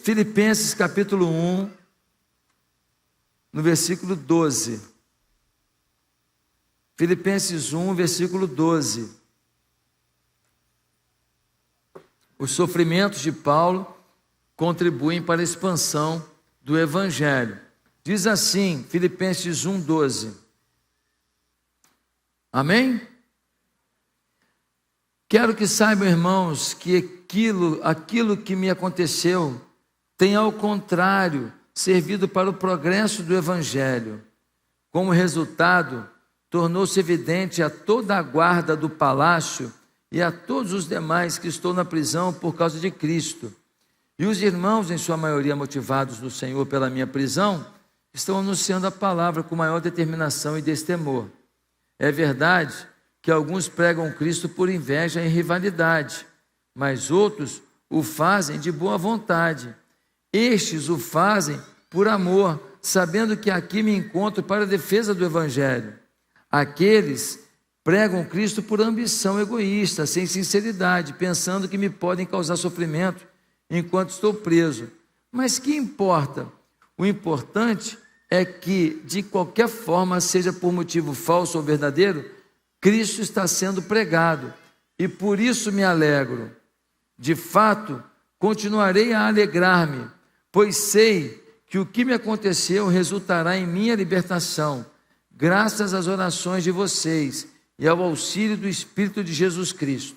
Filipenses capítulo 1, no versículo 12. Filipenses 1, versículo 12. Os sofrimentos de Paulo contribuem para a expansão do Evangelho. Diz assim, Filipenses 1, 12. Amém? Quero que saibam, irmãos, que aquilo que me aconteceu tem, ao contrário, servido para o progresso do Evangelho. Como resultado, tornou-se evidente a toda a guarda do palácio e a todos os demais que estou na prisão por causa de Cristo. E os irmãos, em sua maioria motivados no Senhor pela minha prisão, estão anunciando a palavra com maior determinação e destemor. É verdade que alguns pregam Cristo por inveja e rivalidade, mas outros o fazem de boa vontade. Estes o fazem por amor, sabendo que aqui me encontro para a defesa do Evangelho. Aqueles pregam Cristo por ambição egoísta, sem sinceridade, pensando que me podem causar sofrimento enquanto estou preso. Mas que importa? O importante é que, de qualquer forma, seja por motivo falso ou verdadeiro, Cristo está sendo pregado, e por isso me alegro. De fato, continuarei a alegrar-me, pois sei que o que me aconteceu resultará em minha libertação, graças às orações de vocês e ao auxílio do Espírito de Jesus Cristo.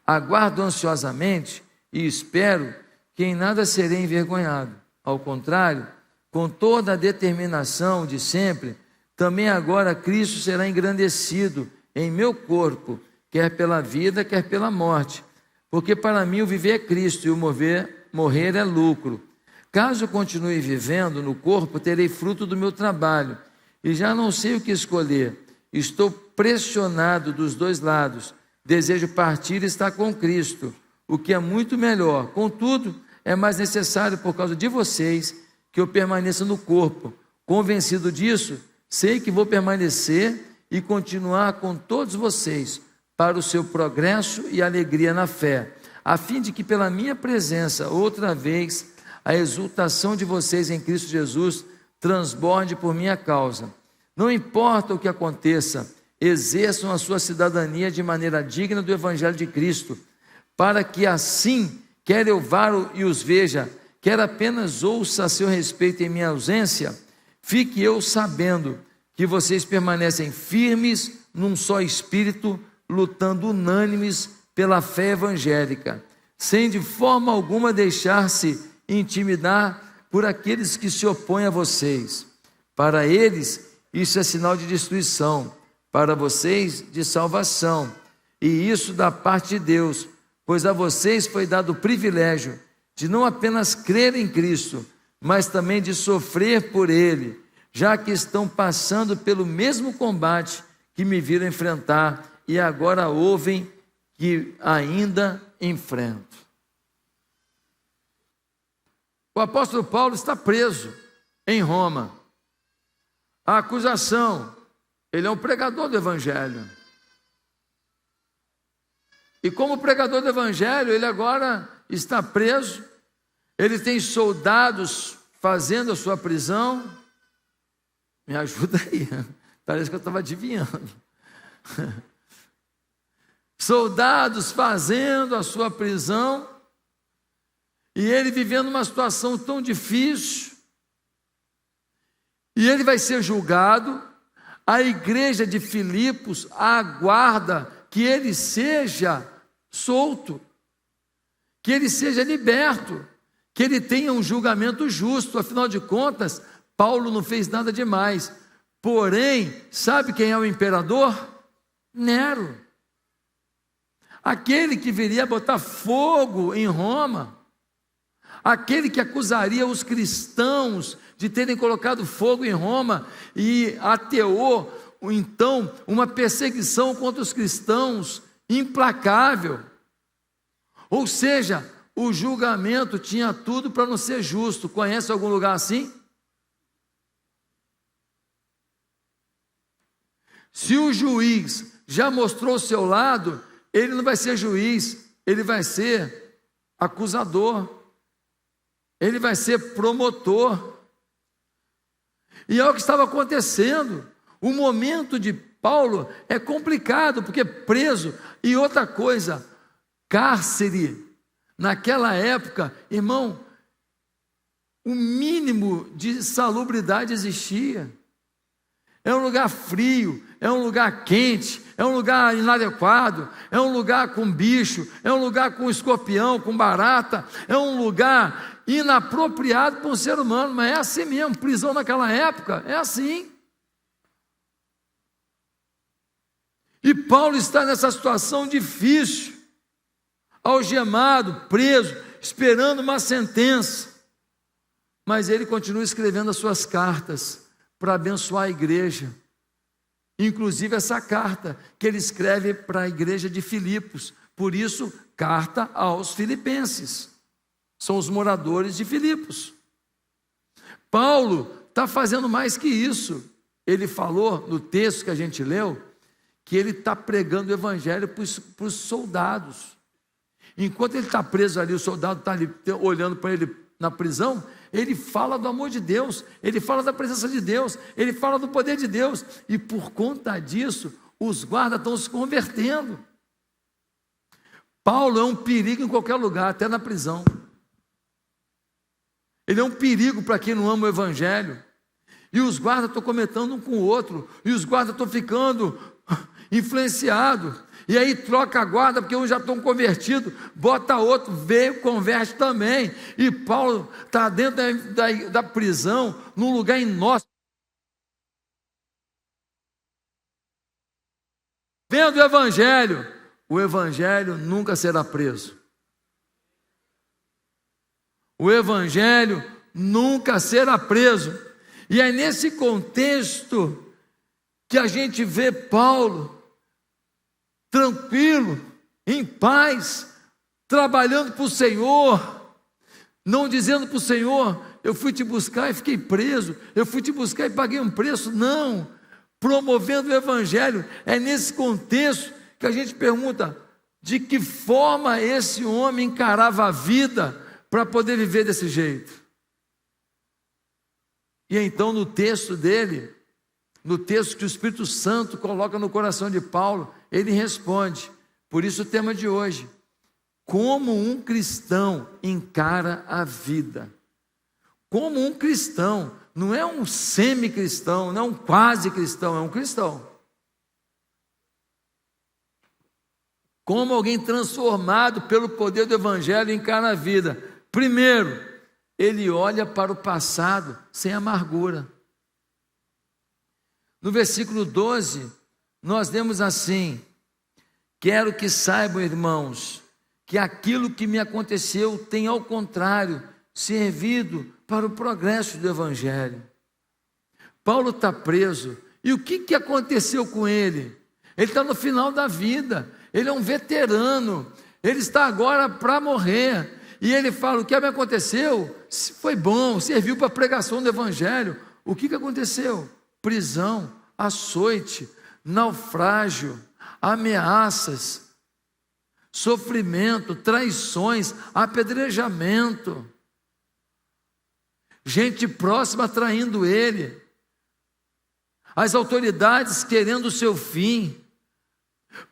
Aguardo ansiosamente e espero que em nada serei envergonhado. Ao contrário, com toda a determinação de sempre, também agora Cristo será engrandecido em meu corpo, quer pela vida, quer pela morte. Porque para mim o viver é Cristo e o morrer é lucro. Caso continue vivendo no corpo, terei fruto do meu trabalho, e já não sei o que escolher. Estou pressionado dos dois lados. Desejo partir e estar com Cristo, o que é muito melhor. Contudo, é mais necessário, por causa de vocês, que eu permaneça no corpo. Convencido disso, sei que vou permanecer e continuar com todos vocês, para o seu progresso e alegria na fé, a fim de que pela minha presença, outra vez, a exultação de vocês em Cristo Jesus transborde por minha causa. Não importa o que aconteça, exerçam a sua cidadania de maneira digna do Evangelho de Cristo, para que assim, quer eu vá e os veja, quer apenas ouça a seu respeito em minha ausência, fique eu sabendo que vocês permanecem firmes num só espírito, lutando unânimes pela fé evangélica, sem de forma alguma deixar-se intimidar por aqueles que se opõem a vocês. Para eles, isso é sinal de destruição, para vocês, de salvação, e isso da parte de Deus, pois a vocês foi dado o privilégio de não apenas crer em Cristo, mas também de sofrer por Ele, já que estão passando pelo mesmo combate que me viram enfrentar e agora ouvem que ainda enfrento. O apóstolo Paulo está preso em Roma. A acusação, ele é um pregador do Evangelho. E como pregador do Evangelho, ele agora está preso, ele tem soldados fazendo a sua prisão. Me ajuda aí, parece que eu estava adivinhando. Soldados fazendo a sua prisão, e ele vivendo uma situação tão difícil, e ele vai ser julgado. A igreja de Filipos aguarda que ele seja solto, que ele seja liberto, que ele tenha um julgamento justo. Afinal de contas, Paulo não fez nada demais. Porém, sabe quem é o imperador? Nero. Aquele que viria botar fogo em Roma, aquele que acusaria os cristãos de terem colocado fogo em Roma e ateou, então, uma perseguição contra os cristãos implacável. Ou seja, o julgamento tinha tudo para não ser justo. Conhece algum lugar assim? Se o juiz já mostrou o seu lado, ele não vai ser juiz, ele vai ser acusador. ele vai ser promotor. E é o que estava acontecendo. O momento de Paulo é complicado, porque preso. E outra coisa, cárcere, naquela época, irmão, o mínimo de salubridade existia. É um lugar frio, é um lugar quente, é um lugar inadequado, é um lugar com bicho, é um lugar com escorpião, com barata, é um lugar inapropriado para um ser humano, mas é assim mesmo, prisão naquela época, é assim. E Paulo está nessa situação difícil, algemado, preso, esperando uma sentença, mas ele continua escrevendo as suas cartas para abençoar a igreja, inclusive essa carta que ele escreve para a igreja de Filipos, por isso, carta aos filipenses, são os moradores de Filipos. Paulo está fazendo mais que isso, ele falou no texto que a gente leu, que ele está pregando o evangelho para os soldados, enquanto ele está preso ali, o soldado está ali olhando para ele na prisão, ele fala do amor de Deus, ele fala da presença de Deus, ele fala do poder de Deus, e por conta disso, os guardas estão se convertendo. Paulo é um perigo em qualquer lugar, até na prisão. Ele é um perigo para quem não ama o evangelho, e os guardas estão comentando um com o outro, e os guardas estão ficando influenciados, e aí troca a guarda, porque uns já estão convertidos, bota outro, veio, converte também, e Paulo está dentro da prisão, num lugar inóspito, vendo o evangelho nunca será preso, o evangelho nunca será preso, e é nesse contexto que a gente vê Paulo tranquilo, em paz, trabalhando para o Senhor, não dizendo para o Senhor, eu fui te buscar e fiquei preso, eu fui te buscar e paguei um preço, não, promovendo o evangelho. É nesse contexto que a gente pergunta, de que forma esse homem encarava a vida para poder viver desse jeito? E então no texto dele, no texto que o Espírito Santo coloca no coração de Paulo, ele responde, por isso o tema de hoje, como um cristão encara a vida, como um cristão, não é um semi-cristão, não é um quase cristão, é um cristão, como alguém transformado pelo poder do evangelho encara a vida. Primeiro, ele olha para o passado sem amargura. No versículo 12, nós lemos assim, quero que saibam, irmãos, que aquilo que me aconteceu tem, ao contrário, servido para o progresso do evangelho. Paulo está preso, e o que aconteceu com ele? Ele está no final da vida, ele é um veterano, ele está agora para morrer, e ele fala, o que me aconteceu foi bom, serviu para a pregação do evangelho. O que aconteceu? Prisão, açoite, naufrágio, ameaças, sofrimento, traições, apedrejamento, gente próxima traindo ele, as autoridades querendo o seu fim.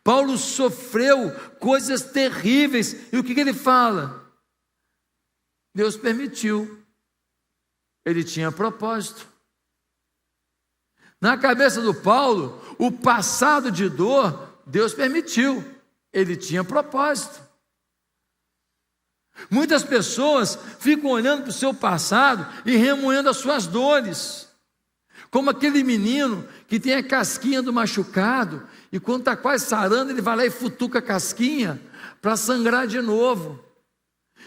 Paulo sofreu coisas terríveis, e o que ele fala? Deus permitiu, ele tinha propósito. Na cabeça do Paulo, o passado de dor, Deus permitiu, ele tinha propósito. Muitas pessoas ficam olhando para o seu passado e remoendo as suas dores, como aquele menino que tem a casquinha do machucado, e quando está quase sarando, ele vai lá e futuca a casquinha para sangrar de novo,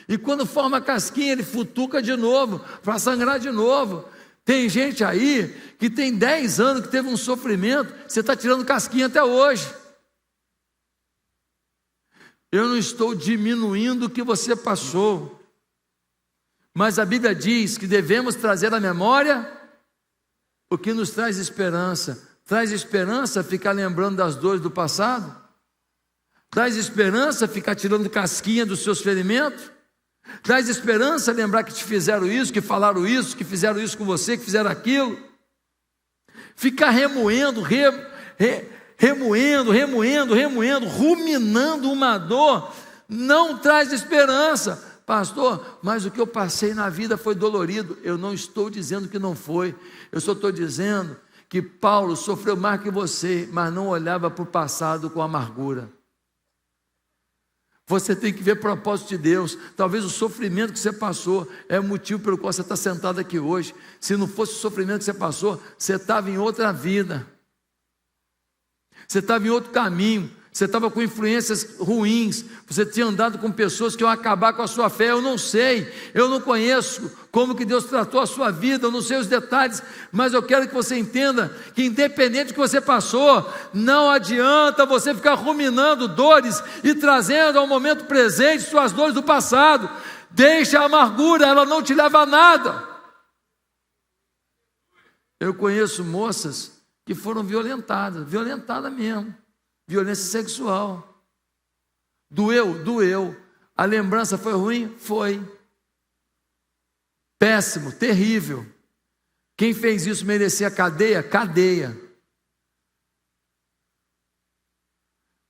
e quando forma a casquinha, ele futuca de novo para sangrar de novo. Tem gente aí que tem 10 anos que teve um sofrimento, você está tirando casquinha até hoje. Eu não estou diminuindo o que você passou, mas a Bíblia diz que devemos trazer à memória o que nos traz esperança. Traz esperança ficar lembrando das dores do passado? Traz esperança ficar tirando casquinha dos seus ferimentos? Traz esperança lembrar que te fizeram isso, que falaram isso, que fizeram isso com você, que fizeram aquilo. Ficar remoendo, ruminando uma dor, não traz esperança. Pastor, mas o que eu passei na vida foi dolorido. Eu não estou dizendo que não foi, eu só estou dizendo que Paulo sofreu mais que você, mas não olhava para o passado com amargura. Você tem que ver o propósito de Deus. Talvez o sofrimento que você passou é o motivo pelo qual você está sentado aqui hoje. Se não fosse o sofrimento que você passou, você estava em outra vida, você estava em outro caminho, você estava com influências ruins, você tinha andado com pessoas que iam acabar com a sua fé. Eu não sei, eu não conheço como que Deus tratou a sua vida, eu não sei os detalhes, mas eu quero que você entenda que independente do que você passou, não adianta você ficar ruminando dores e trazendo ao momento presente suas dores do passado. Deixa a amargura, ela não te leva a nada. Eu conheço moças que foram violentadas mesmo. Violência sexual. Doeu. A lembrança foi ruim? Foi. Péssimo, terrível. Quem fez isso merecia cadeia? Cadeia.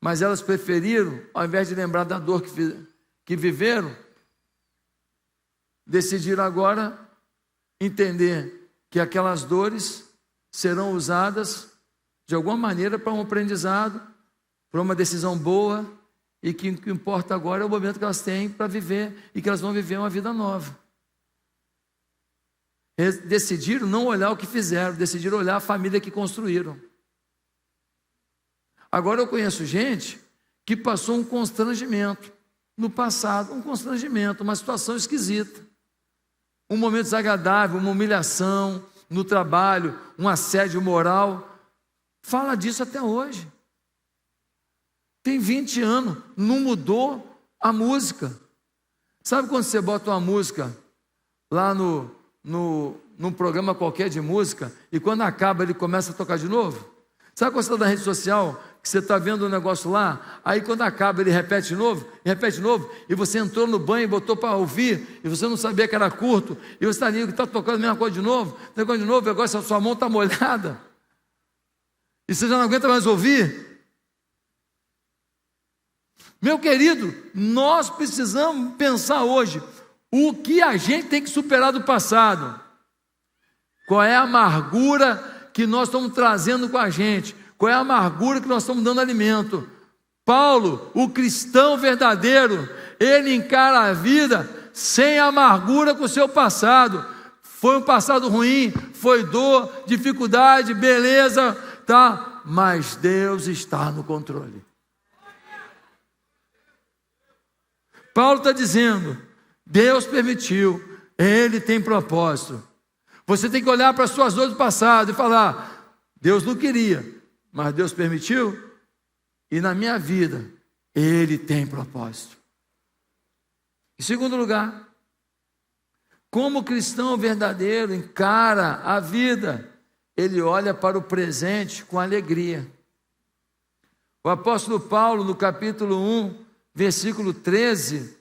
Mas elas preferiram, ao invés de lembrar da dor que viveram, decidiram agora entender que aquelas dores serão usadas de alguma maneira para um aprendizado, para uma decisão boa, e que o que importa agora é o momento que elas têm para viver, e que elas vão viver uma vida nova. Eles decidiram não olhar o que fizeram, decidiram olhar a família que construíram. Agora eu conheço gente que passou um constrangimento no passado, uma situação esquisita, um momento desagradável, uma humilhação no trabalho, um assédio moral, fala disso até hoje. Tem 20 anos, não mudou a música. Sabe quando você bota uma música lá num programa qualquer de música, e quando acaba ele começa a tocar de novo? Sabe quando você está na rede social, que você está vendo um negócio lá, aí quando acaba ele repete de novo, e você entrou no banho e botou para ouvir, e você não sabia que era curto, e você está tocando a mesma coisa de novo, e agora a sua mão está molhada, e você já não aguenta mais ouvir. Meu querido, nós precisamos pensar hoje o que a gente tem que superar do passado. Qual é a amargura que nós estamos trazendo com a gente? Qual é a amargura que nós estamos dando alimento? Paulo, o cristão verdadeiro, ele encara a vida sem amargura com o seu passado. Foi um passado ruim, foi dor, dificuldade, beleza, tá? Mas Deus está no controle. Paulo está dizendo, Deus permitiu, Ele tem propósito. Você tem que olhar para as suas dores do passado e falar, Deus não queria, mas Deus permitiu, e na minha vida, Ele tem propósito. Em segundo lugar, como o cristão verdadeiro encara a vida, ele olha para o presente com alegria. O apóstolo Paulo, no capítulo 1, versículo 13,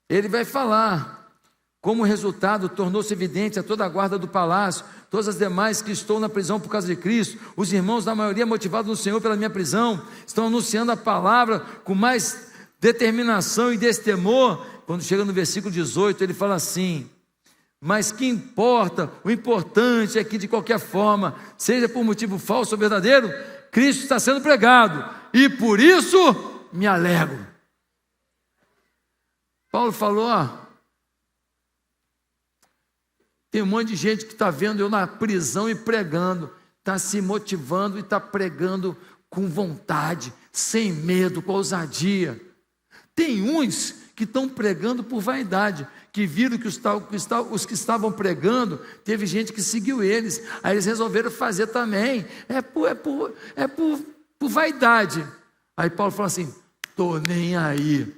ele vai falar, como resultado tornou-se evidente a toda a guarda do palácio, todas as demais que estão na prisão por causa de Cristo, os irmãos da maioria motivados no Senhor pela minha prisão, estão anunciando a palavra com mais determinação e destemor. Quando chega no versículo 18, ele fala assim, mas que importa, o importante é que de qualquer forma, seja por motivo falso ou verdadeiro, Cristo está sendo pregado, e por isso me alegro. Paulo falou, tem um monte de gente que está vendo eu na prisão e pregando, está se motivando e está pregando com vontade, sem medo, com ousadia. Tem uns que estão pregando por vaidade, que viram que os que estavam pregando, teve gente que seguiu eles, aí eles resolveram fazer também, é por vaidade. Aí Paulo fala assim, estou nem aí.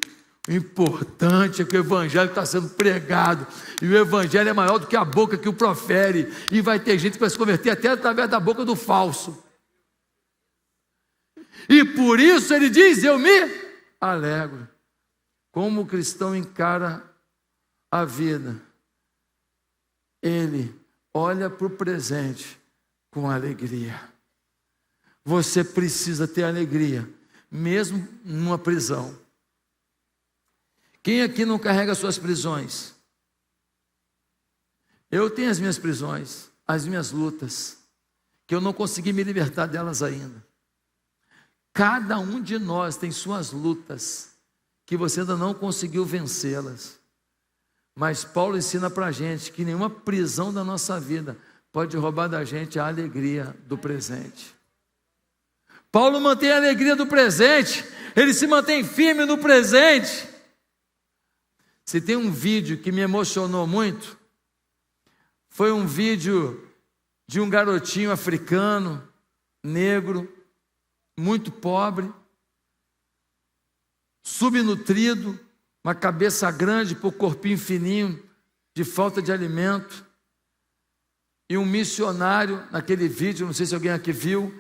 O importante é que o evangelho está sendo pregado, e o evangelho é maior do que a boca que o profere, e vai ter gente que vai se converter até através da boca do falso, e por isso ele diz, eu me alegro. Como o cristão encara a vida, ele olha para o presente com alegria. Você precisa ter alegria, mesmo numa prisão. Quem aqui não carrega suas prisões? Eu tenho as minhas prisões, as minhas lutas, que eu não consegui me libertar delas ainda. Cada um de nós tem suas lutas, que você ainda não conseguiu vencê-las. Mas Paulo ensina para a gente que nenhuma prisão da nossa vida pode roubar da gente a alegria do presente. Paulo mantém a alegria do presente, ele se mantém firme no presente. Se tem um vídeo que me emocionou muito, foi um vídeo de um garotinho africano, negro, muito pobre, subnutrido, uma cabeça grande por corpinho fininho, de falta de alimento. E um missionário, naquele vídeo, não sei se alguém aqui viu,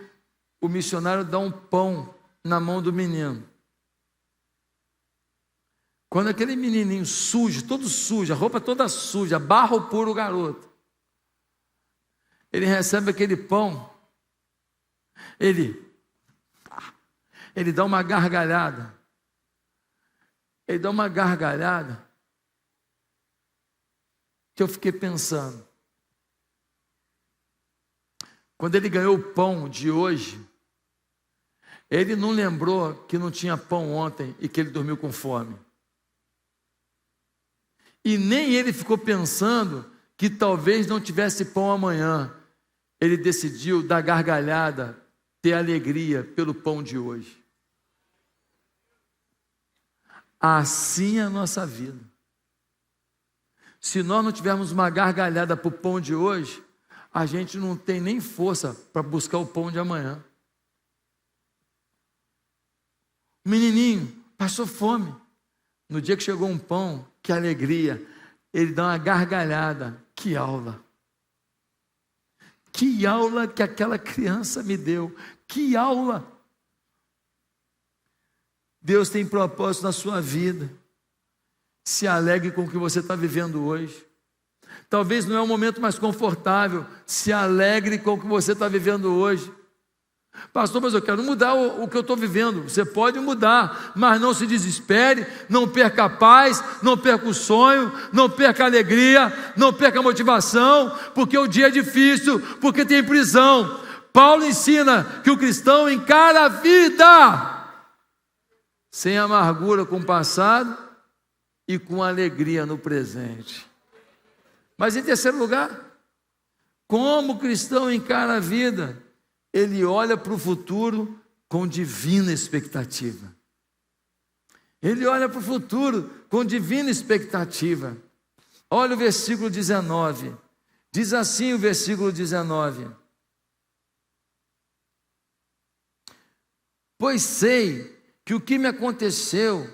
o missionário dá um pão na mão do menino. Quando aquele menininho sujo, todo sujo, a roupa toda suja, barro puro garoto, ele recebe aquele pão, ele dá uma gargalhada. Ele dá uma gargalhada que eu fiquei pensando. Quando ele ganhou o pão de hoje, ele não lembrou que não tinha pão ontem e que ele dormiu com fome. E nem ele ficou pensando que talvez não tivesse pão amanhã. Ele decidiu dar gargalhada, ter alegria pelo pão de hoje. Assim é a nossa vida. Se nós não tivermos uma gargalhada para o pão de hoje, a gente não tem nem força para buscar o pão de amanhã. O menininho passou fome. No dia que chegou um pão, que alegria, ele dá uma gargalhada. Que aula! Que aula que aquela criança me deu! Que aula! Deus tem propósito na sua vida. Se alegre com o que você está vivendo hoje. Talvez não é o momento mais confortável. Se alegre com o que você está vivendo hoje. Pastor, mas eu quero mudar o que eu estou vivendo. Você pode mudar, mas não se desespere, não perca a paz, não perca o sonho, não perca a alegria, não perca a motivação, porque o dia é difícil, porque tem prisão. Paulo ensina que o cristão encara a vida sem amargura com o passado e com alegria no presente. Mas em terceiro lugar, como o cristão encara a vida? Ele olha para o futuro com divina expectativa. Ele olha para o futuro com divina expectativa. Olha o versículo 19. Diz assim o versículo 19. Pois sei que o que me aconteceu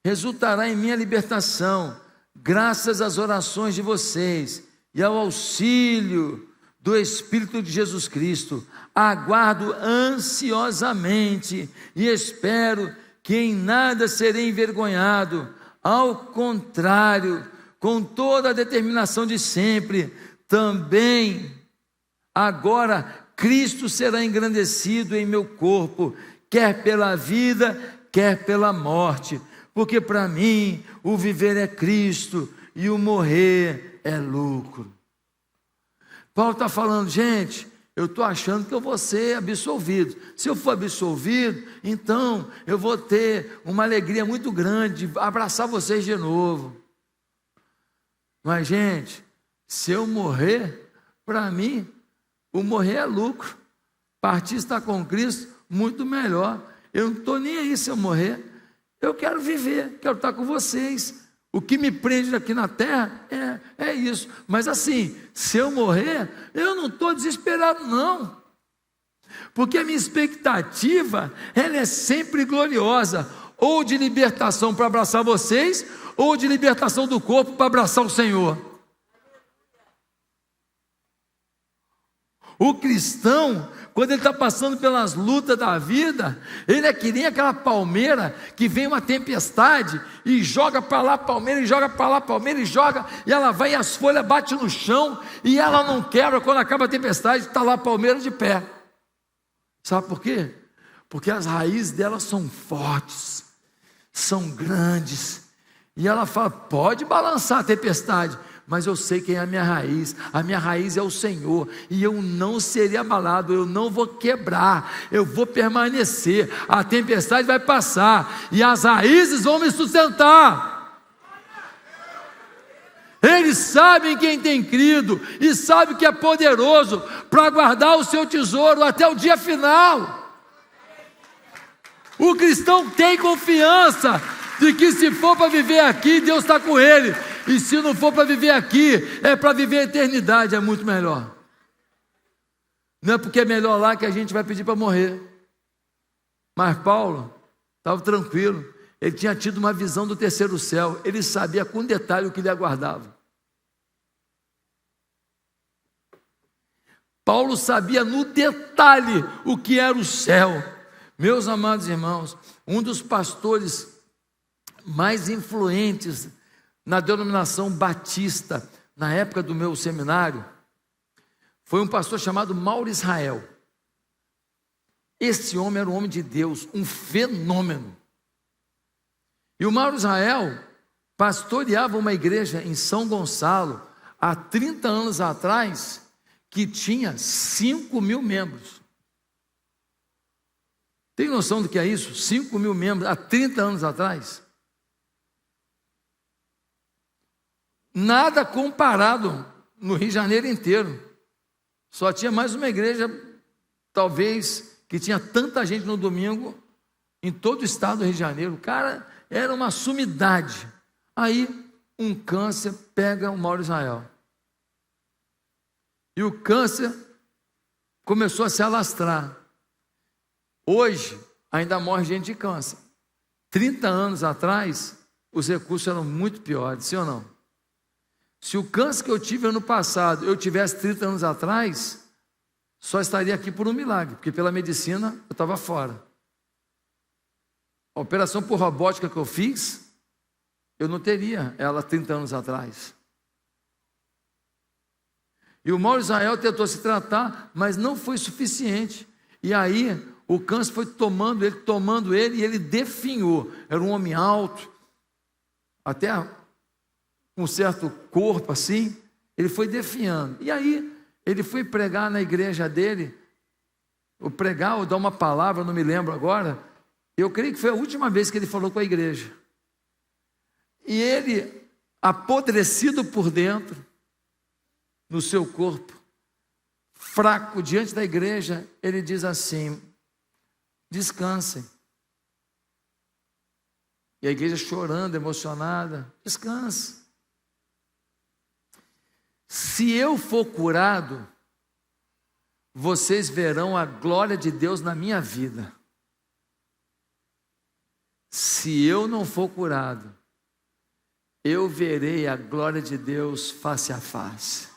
resultará em minha libertação, graças às orações de vocês e ao auxílio do Espírito de Jesus Cristo. Aguardo ansiosamente e espero que em nada serei envergonhado. Ao contrário, com toda a determinação de sempre, também agora Cristo será engrandecido em meu corpo, quer pela vida, quer pela morte. Porque para mim o viver é Cristo e o morrer é lucro. Paulo está falando, gente, eu estou achando que eu vou ser absolvido. Se eu for absolvido, então eu vou ter uma alegria muito grande de abraçar vocês de novo. Mas, gente, se eu morrer, para mim, o morrer é lucro. Partir estar com Cristo, muito melhor. Eu não estou nem aí se eu morrer. Eu quero viver, quero estar com vocês. O que me prende aqui na terra é isso. Mas assim, se eu morrer, eu não estou desesperado não. Porque a minha expectativa, ela é sempre gloriosa. Ou de libertação para abraçar vocês, ou de libertação do corpo para abraçar o Senhor. O cristão, quando ele está passando pelas lutas da vida, ele é que nem aquela palmeira que vem uma tempestade e joga para lá a palmeira, e joga para lá a palmeira, e joga, e ela vai e as folhas batem no chão, e ela não quebra. Quando acaba a tempestade, está lá a palmeira de pé. Sabe por quê? Porque as raízes dela são fortes, são grandes, e ela fala: pode balançar a tempestade, mas eu sei quem é a minha raiz é o Senhor, e eu não serei abalado, eu não vou quebrar, eu vou permanecer, a tempestade vai passar, e as raízes vão me sustentar. Eles sabem quem tem crido, e sabem que é poderoso para guardar o seu tesouro até o dia final. O cristão tem confiança de que se for para viver aqui, Deus está com ele, e se não for para viver aqui, é para viver a eternidade, é muito melhor. Não é porque é melhor lá que a gente vai pedir para morrer. Mas Paulo estava tranquilo, ele tinha tido uma visão do terceiro céu, ele sabia com detalhe o que lhe aguardava. Paulo sabia no detalhe o que era o céu. Meus amados irmãos, um dos pastores mais influentes na denominação batista, na época do meu seminário, foi um pastor chamado Mauro Israel. Esse homem era um homem de Deus, um fenômeno. E o Mauro Israel pastoreava uma igreja em São Gonçalo, há 30 anos atrás, que tinha 5.000 membros. Tem noção do que é isso? 5.000 membros, há 30 anos atrás. Nada comparado no Rio de Janeiro inteiro. Só tinha mais uma igreja, talvez, que tinha tanta gente no domingo, em todo o estado do Rio de Janeiro. O cara era uma sumidade. Aí, um câncer pega o Mauro Israel. E o câncer começou a se alastrar. Hoje, ainda morre gente de câncer. 30 anos atrás, os recursos eram muito piores, sim ou não? Se o câncer que eu tive ano passado, eu tivesse 30 anos atrás, só estaria aqui por um milagre, porque pela medicina eu estava fora. A operação por robótica que eu fiz, eu não teria ela 30 anos atrás. E o Mauro Israel tentou se tratar, mas não foi suficiente. E aí o câncer foi tomando ele, e ele definhou. Era um homem alto, até com um certo corpo assim, ele foi definhando. E aí ele foi pregar na igreja dele, ou pregar ou dar uma palavra, não me lembro agora. Eu creio que foi a última vez que ele falou com a igreja. E ele, apodrecido por dentro, no seu corpo, fraco diante da igreja, ele diz assim: descansem. E a igreja chorando, emocionada: descanse. Se eu for curado, vocês verão a glória de Deus na minha vida. Se eu não for curado, eu verei a glória de Deus face a face.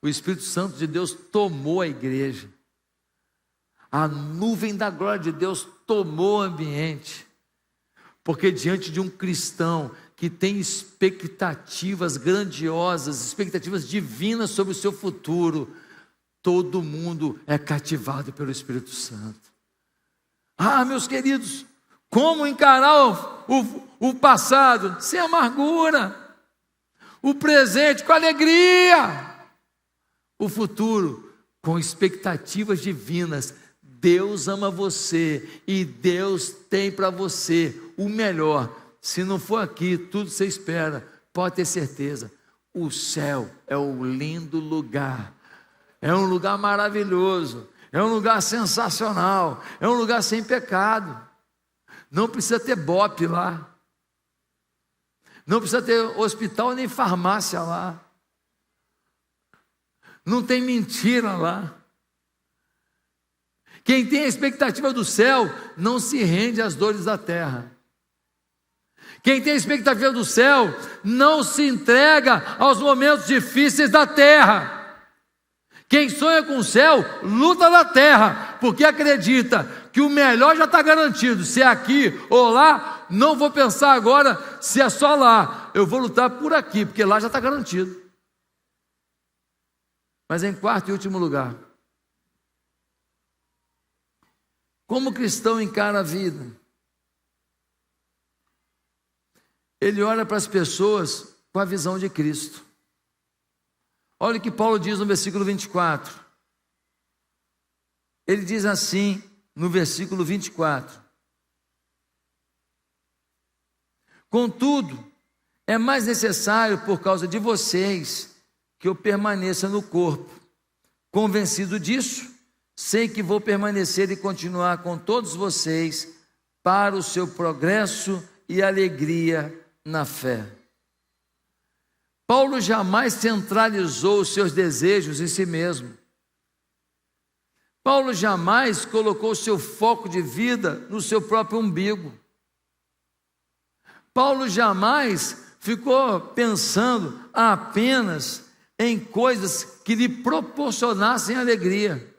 O Espírito Santo de Deus tomou a igreja. A nuvem da glória de Deus tomou o ambiente. Porque diante de um cristão que tem expectativas grandiosas, expectativas divinas sobre o seu futuro, todo mundo é cativado pelo Espírito Santo. Ah, meus queridos, como encarar o passado? Sem amargura. O presente com alegria. O futuro com expectativas divinas. Deus ama você e Deus tem para você o melhor. Se não for aqui, tudo você espera, pode ter certeza. O céu é um lindo lugar, é um lugar maravilhoso, é um lugar sensacional, é um lugar sem pecado. Não precisa ter bope lá, não precisa ter hospital nem farmácia lá, não tem mentira lá. Quem tem a expectativa do céu não se rende às dores da terra. Quem tem a expectativa do céu não se entrega aos momentos difíceis da terra. Quem sonha com o céu, luta na terra, porque acredita que o melhor já está garantido. Se é aqui ou lá, não vou pensar agora se é só lá. Eu vou lutar por aqui, porque lá já está garantido. Mas em quarto e último lugar, como o cristão encara a vida? Ele olha para as pessoas com a visão de Cristo. Olha o que Paulo diz no versículo 24. Ele diz assim no versículo 24: contudo, é mais necessário por causa de vocês que eu permaneça no corpo. Convencido disso, sei que vou permanecer e continuar com todos vocês para o seu progresso e alegria na fé. Paulo jamais centralizou os seus desejos em si mesmo. Paulo jamais colocou seu foco de vida no seu próprio umbigo. Paulo jamais ficou pensando apenas em coisas que lhe proporcionassem alegria.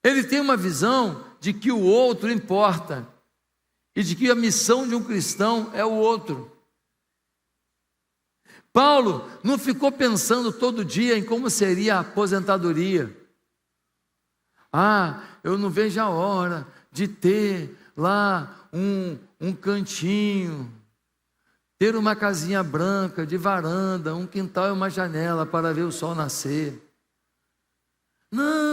Ele tem uma visão de que o outro importa e de que a missão de um cristão é o outro. Paulo não ficou pensando todo dia em como seria a aposentadoria. Eu não vejo a hora de ter lá um cantinho, ter uma casinha branca de varanda, um quintal e uma janela para ver o sol nascer. Não.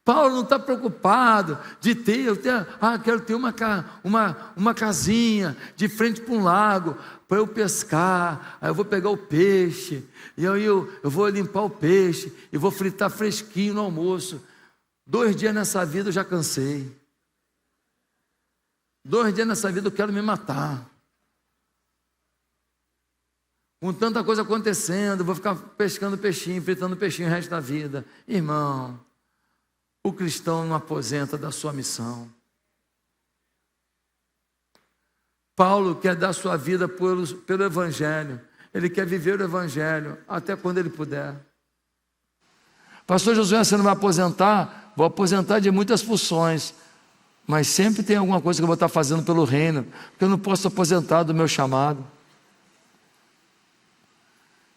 Paulo não está preocupado de quero ter uma casinha de frente para um lago, para eu pescar, aí eu vou pegar o peixe, e aí eu vou limpar o peixe, e vou fritar fresquinho no almoço. 2 dias nessa vida eu já cansei. 2 dias nessa vida eu quero me matar. Com tanta coisa acontecendo, eu vou ficar pescando peixinho, fritando peixinho o resto da vida. Irmão, o cristão não aposenta da sua missão. Paulo quer dar sua vida pelo Evangelho. Ele quer viver o Evangelho até quando ele puder. Pastor Josué, você não vai aposentar? Vou aposentar de muitas funções, mas sempre tem alguma coisa que eu vou estar fazendo pelo reino, porque eu não posso aposentar do meu chamado.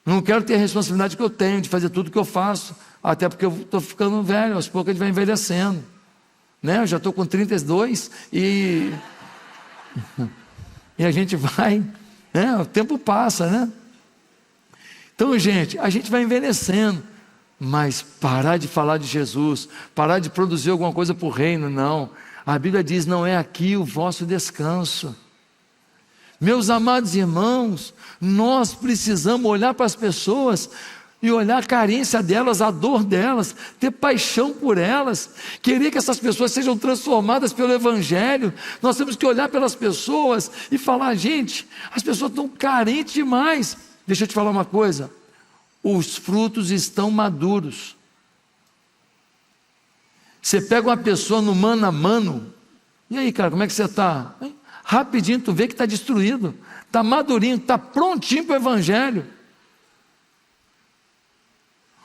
Não quero ter a responsabilidade que eu tenho de fazer tudo que eu faço, até porque eu estou ficando velho, aos poucos a gente vai envelhecendo, né? Eu já estou com 32 e a gente vai, né? O tempo passa, né? Então, gente, a gente vai envelhecendo, mas parar de falar de Jesus, parar de produzir alguma coisa para o reino, não. A Bíblia diz: não é aqui o vosso descanso. Meus amados irmãos, nós precisamos olhar para as pessoas e olhar a carência delas, a dor delas, ter paixão por elas, querer que essas pessoas sejam transformadas pelo Evangelho. Nós temos que olhar pelas pessoas e falar: gente, as pessoas estão carentes demais. Deixa eu te falar uma coisa, os frutos estão maduros. Você pega uma pessoa no mano a mano, e aí, cara, como é que você está? Rapidinho tu vê que está destruído, está madurinho, está prontinho para o Evangelho.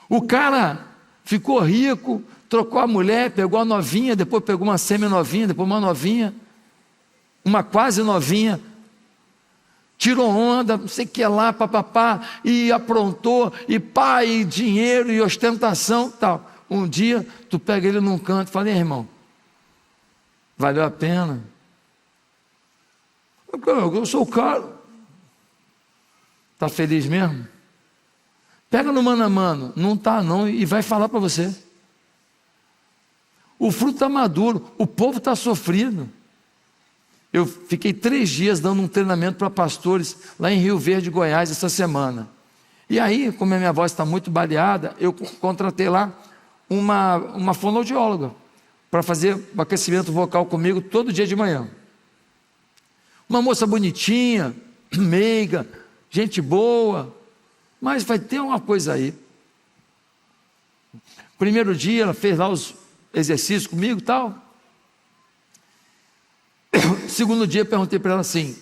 O cara ficou rico, trocou a mulher, pegou a novinha, depois pegou uma semi-novinha, depois uma novinha, uma quase novinha, tirou onda, não sei o que lá, papapá, e aprontou, e pá, e dinheiro, e ostentação, tal. Um dia, tu pega ele num canto e fala: irmão, valeu a pena? Eu sou o cara. Está feliz mesmo? Pega no mano a mano, não está não, e vai falar para você. O fruto está maduro, o povo está sofrido. Eu fiquei 3 dias dando um treinamento para pastores lá em Rio Verde, Goiás, essa semana. E aí, como a minha voz está muito baleada, eu contratei lá uma fonoaudióloga para fazer o aquecimento vocal comigo todo dia de manhã. Uma moça bonitinha, meiga, gente boa, mas vai ter uma coisa aí. Primeiro dia ela fez lá os exercícios comigo e tal. Segundo dia eu perguntei para ela assim: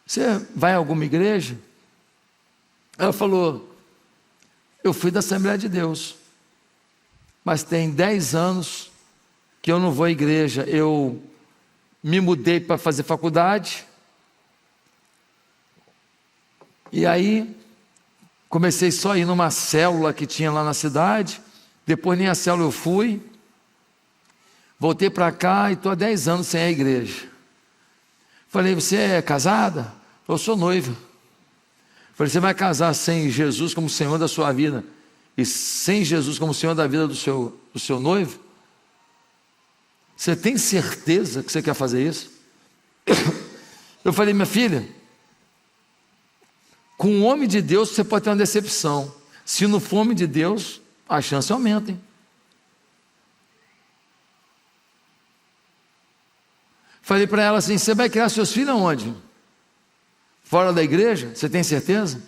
você vai a alguma igreja? Ela falou: eu fui da Assembleia de Deus, mas tem 10 anos que eu não vou à igreja. Eu me mudei para fazer faculdade, e aí comecei só a ir numa célula que tinha lá na cidade, depois nem a célula eu fui, voltei para cá e estou há 10 anos sem a igreja. Falei: você é casada? Eu sou noiva. Falei: você vai casar sem Jesus como Senhor da sua vida e sem Jesus como Senhor da vida do seu noivo? Você tem certeza que você quer fazer isso? Eu falei: minha filha, com um homem de Deus você pode ter uma decepção. Se não for homem de Deus, as chances aumentam. Falei para ela assim: você vai criar seus filhos aonde? Fora da igreja? Você tem certeza?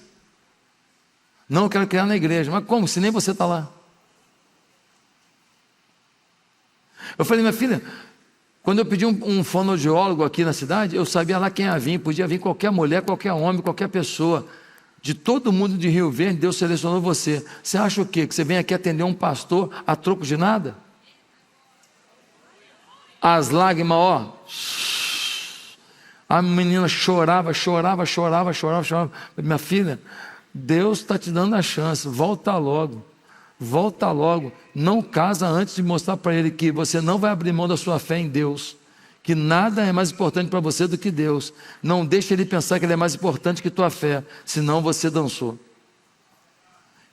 Não, eu quero criar na igreja. Mas como? Se nem você está lá. Eu falei: minha filha, quando eu pedi um fonoaudiólogo aqui na cidade, eu sabia lá quem ia vir. Podia vir qualquer mulher, qualquer homem, qualquer pessoa. De todo mundo de Rio Verde, Deus selecionou você. Você acha o quê? Que você vem aqui atender um pastor a troco de nada? As lágrimas, ó. A menina chorava. Minha filha, Deus está te dando a chance. Volta logo. Não casa antes de mostrar para ele que você não vai abrir mão da sua fé em Deus. Que nada é mais importante para você do que Deus. Não deixe ele pensar que ele é mais importante que tua fé, senão você dançou.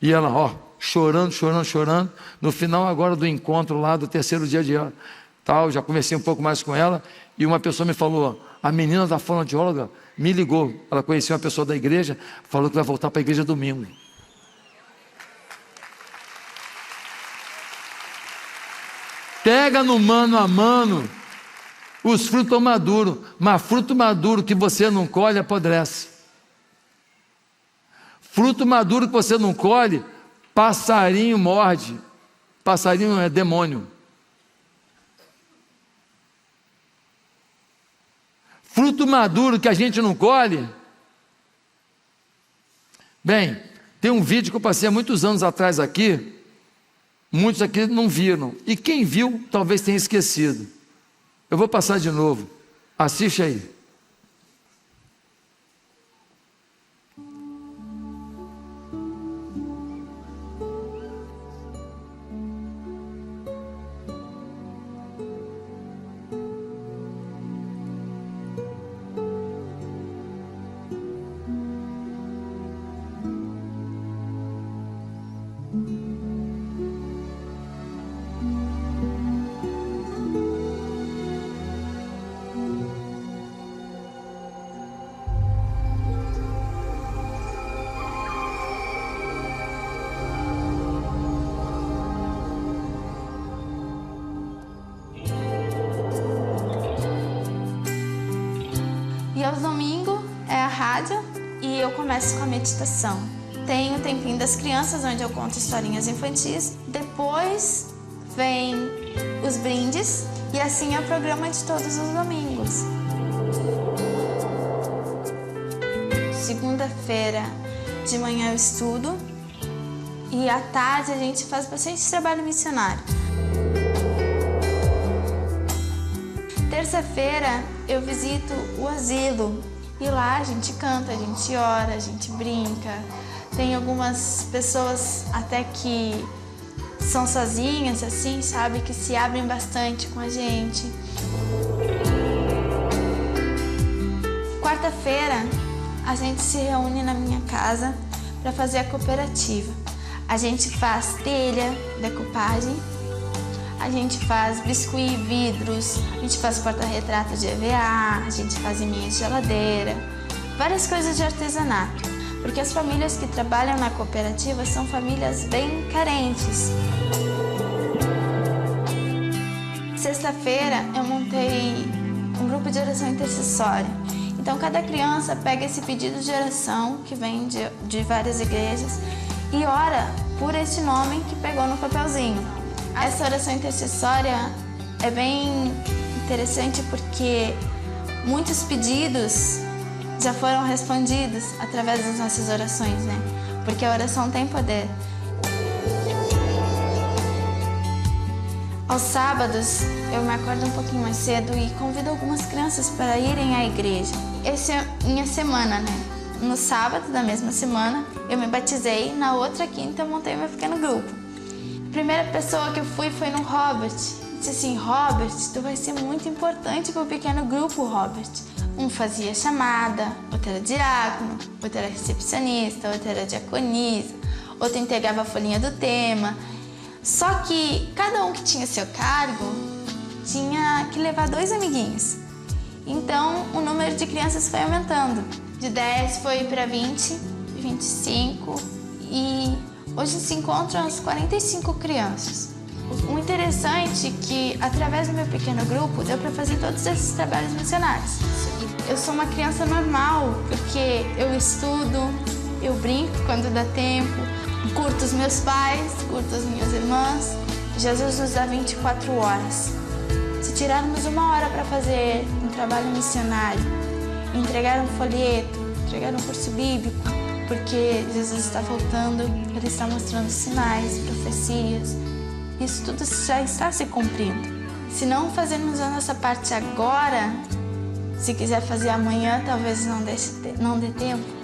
E ela, ó, chorando. No final agora do encontro lá, do terceiro dia de tal, já conversei um pouco mais com ela, e uma pessoa me falou: a menina da fonoaudióloga me ligou, ela conhecia uma pessoa da igreja, falou que vai voltar para a igreja domingo. Pega no mano a mano os frutos maduros, mas fruto maduro que você não colhe apodrece. Fruto maduro que você não colhe, passarinho morde. Passarinho é demônio. Fruto maduro que a gente não colhe. Bem, tem um vídeo que eu passei há muitos anos atrás aqui, muitos aqui não viram, e quem viu talvez tenha esquecido. Eu vou passar de novo, assiste aí. E aos domingos é a rádio e eu começo com a meditação. Tem o tempinho das crianças, onde eu conto historinhas infantis. Depois vem os brindes e assim é o programa de todos os domingos. Segunda-feira de manhã eu estudo e à tarde a gente faz bastante trabalho missionário. Terça-feira eu visito o asilo e lá a gente canta, a gente ora, a gente brinca. Tem algumas pessoas até que são sozinhas, assim, sabe, que se abrem bastante com a gente. Quarta-feira a gente se reúne na minha casa para fazer a cooperativa. A gente faz telha, decupagem. A gente faz biscuit, vidros, a gente faz porta-retrato de EVA, a gente faz imã de geladeira, várias coisas de artesanato, porque as famílias que trabalham na cooperativa são famílias bem carentes. Sexta-feira eu montei um grupo de oração intercessória, então cada criança pega esse pedido de oração que vem de várias igrejas e ora por esse nome que pegou no papelzinho. Essa oração intercessória é bem interessante porque muitos pedidos já foram respondidos através das nossas orações, né? Porque a oração tem poder. Aos sábados, eu me acordo um pouquinho mais cedo e convido algumas crianças para irem à igreja. Essa é minha semana, né? No sábado da mesma semana, eu me batizei. Na outra quinta, eu montei meu pequeno grupo. A primeira pessoa que eu fui foi no Robert. Eu disse assim: Robert, tu vai ser muito importante para o pequeno grupo, Robert. Um fazia chamada, outro era diácono, outro era recepcionista, outro era diaconisa, outro entregava a folhinha do tema. Só que cada um que tinha seu cargo tinha que levar 2 amiguinhos. Então o número de crianças foi aumentando. De 10 foi para 20, 25 e hoje se encontram as 45 crianças. O interessante é que através do meu pequeno grupo deu para fazer todos esses trabalhos missionários. Eu sou uma criança normal porque eu estudo, eu brinco quando dá tempo, curto os meus pais, curto as minhas irmãs. Jesus nos dá 24 horas. Se tirarmos 1 hora para fazer um trabalho missionário, entregar um folheto, entregar um curso bíblico, porque Jesus está voltando, Ele está mostrando sinais, profecias, isso tudo já está se cumprindo. Se não fazermos a nossa parte agora, se quiser fazer amanhã, talvez não dê tempo.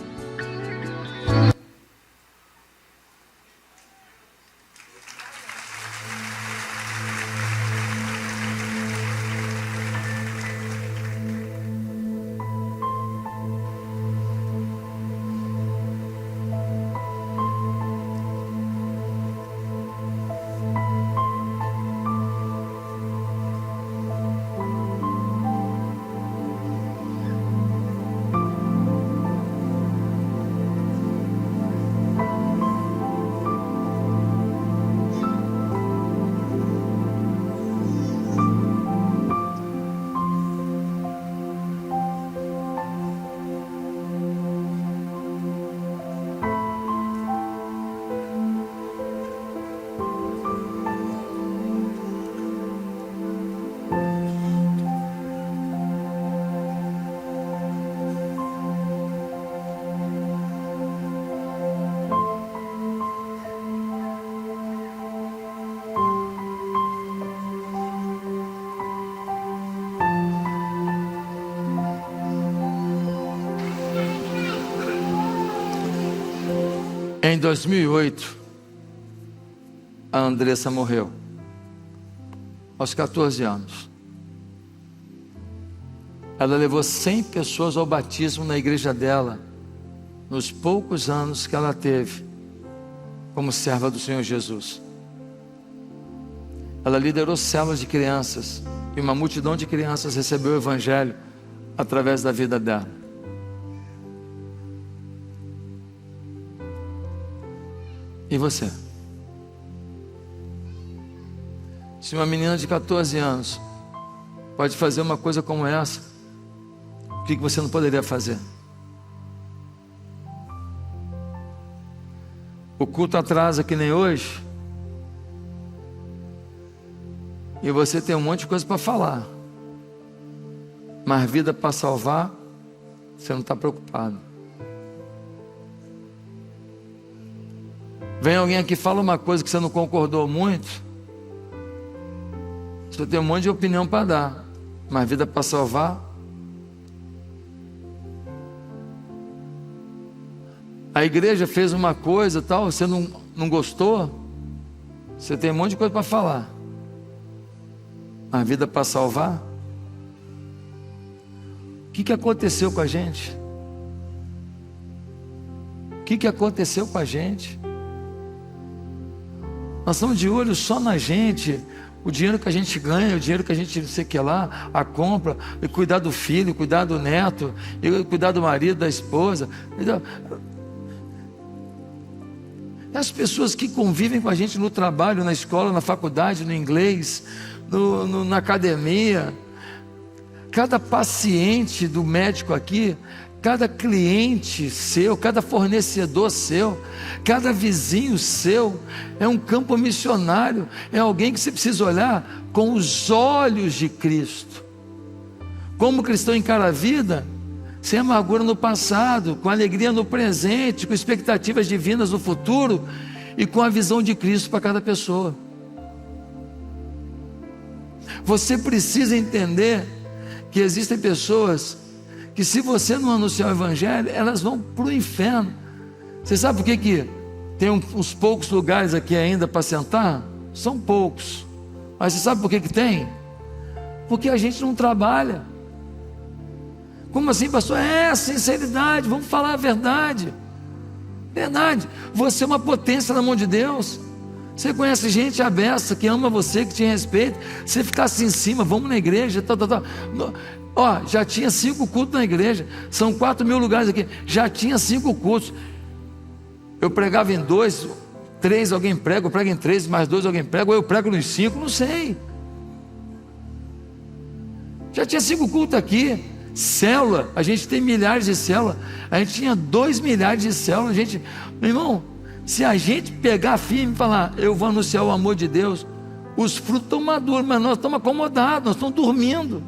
Em 2008, a Andressa morreu, aos 14 anos. Ela levou 100 pessoas ao batismo na igreja dela, nos poucos anos que ela teve como serva do Senhor Jesus. Ela liderou células de crianças, e uma multidão de crianças recebeu o Evangelho através da vida dela. E você? Se uma menina de 14 anos pode fazer uma coisa como essa, o que você não poderia fazer? O culto atrasa que nem hoje, e você tem um monte de coisa para falar, mas vida para salvar, você não está preocupado. Vem alguém aqui e fala uma coisa que você não concordou muito, você tem um monte de opinião para dar, mas vida para salvar. A igreja fez uma coisa tal, você não gostou, você tem um monte de coisa para falar, mas vida para salvar. O que aconteceu com a gente? O que aconteceu com a gente? Nós estamos de olho só na gente, o dinheiro que a gente ganha, o dinheiro que a gente não sei o que lá, a compra, e cuidar do filho, cuidar do neto, e cuidar do marido, da esposa. As pessoas que convivem com a gente no trabalho, na escola, na faculdade, no inglês, na academia, cada paciente do médico aqui, cada cliente seu, cada fornecedor seu, cada vizinho seu, é um campo missionário, é alguém que você precisa olhar com os olhos de Cristo. Como o cristão encara a vida, sem amargura no passado, com alegria no presente, com expectativas divinas no futuro e com a visão de Cristo para cada pessoa. Você precisa entender que existem pessoas que, se você não anunciar o Evangelho, elas vão para o inferno. Você sabe por que tem uns poucos lugares aqui ainda para sentar? São poucos. Mas você sabe por que tem? Porque a gente não trabalha. Como assim, pastor? Sinceridade, vamos falar a verdade. Verdade. Você é uma potência na mão de Deus. Você conhece gente abessa, que ama você, que te respeita. Você ficasse em cima, vamos na igreja, Ó, já tinha 5 cultos na igreja. São 4.000 lugares aqui. Já tinha 5 cultos. Eu pregava em 2, 3 alguém prega, eu prego em 3, mais 2 alguém prega, ou eu prego nos 5, não sei. Já tinha 5 cultos aqui. Célula, a gente tem milhares de células. A gente tinha 2 milhares de células. Meu irmão, se a gente pegar firme e falar, eu vou anunciar o amor de Deus, os frutos estão maduros, mas nós estamos acomodados, nós estamos dormindo.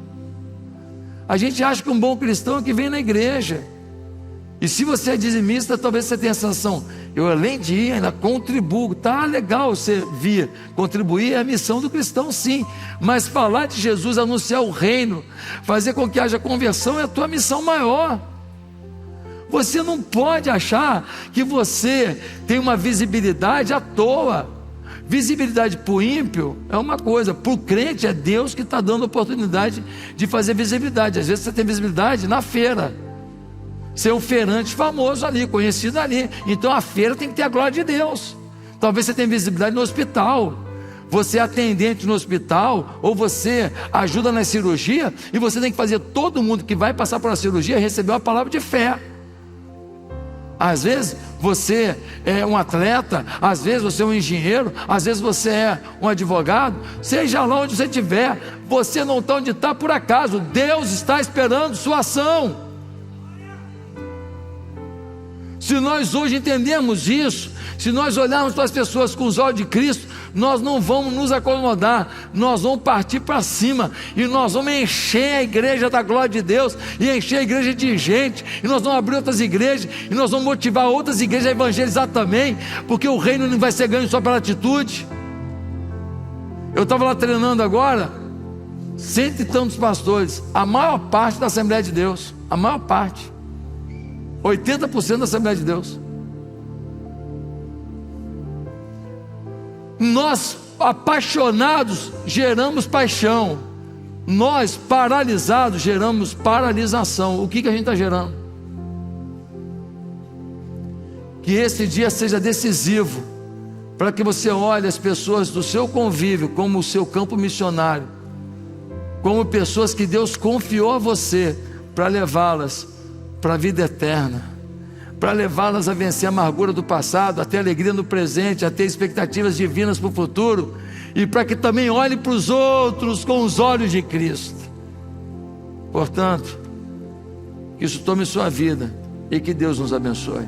A gente acha que um bom cristão é que vem na igreja. E se você é dizimista, talvez você tenha a sensação, eu além de ir, ainda contribuo. Tá legal você vir, contribuir é a missão do cristão, sim. Mas falar de Jesus, anunciar o reino, fazer com que haja conversão é a tua missão maior. Você não pode achar que você tem uma visibilidade à toa. Visibilidade para o ímpio é uma coisa, para o crente é Deus que está dando oportunidade de fazer visibilidade. Às vezes você tem visibilidade na feira. Você é um feirante famoso ali, conhecido ali. Então a feira tem que ter a glória de Deus. Talvez você tenha visibilidade no hospital. Você é atendente no hospital, ou você ajuda na cirurgia, e você tem que fazer todo mundo que vai passar por uma cirurgia receber uma palavra de fé. Às vezes você é um atleta, às vezes você é um engenheiro, às vezes você é um advogado. Seja lá onde você estiver, você não está onde está por acaso. Deus está esperando sua ação. Se nós hoje entendemos isso, se nós olharmos para as pessoas com os olhos de Cristo, nós não vamos nos acomodar, nós vamos partir para cima, e nós vamos encher a igreja da glória de Deus, e encher a igreja de gente, e nós vamos abrir outras igrejas, e nós vamos motivar outras igrejas a evangelizar também, porque o reino não vai ser ganho só pela atitude. Eu estava lá treinando agora, 100 e tantos pastores, a maior parte da Assembleia de Deus, a maior parte, 80% da Assembleia de Deus. Nós apaixonados geramos paixão, nós paralisados geramos paralisação. O que a gente está gerando? Que esse dia seja decisivo, para que você olhe as pessoas do seu convívio como o seu campo missionário, como pessoas que Deus confiou a você para levá-las para a vida eterna, para levá-las a vencer a amargura do passado, a ter alegria no presente, a ter expectativas divinas para o futuro, e para que também olhe para os outros com os olhos de Cristo. Portanto, que isso tome sua vida e que Deus nos abençoe.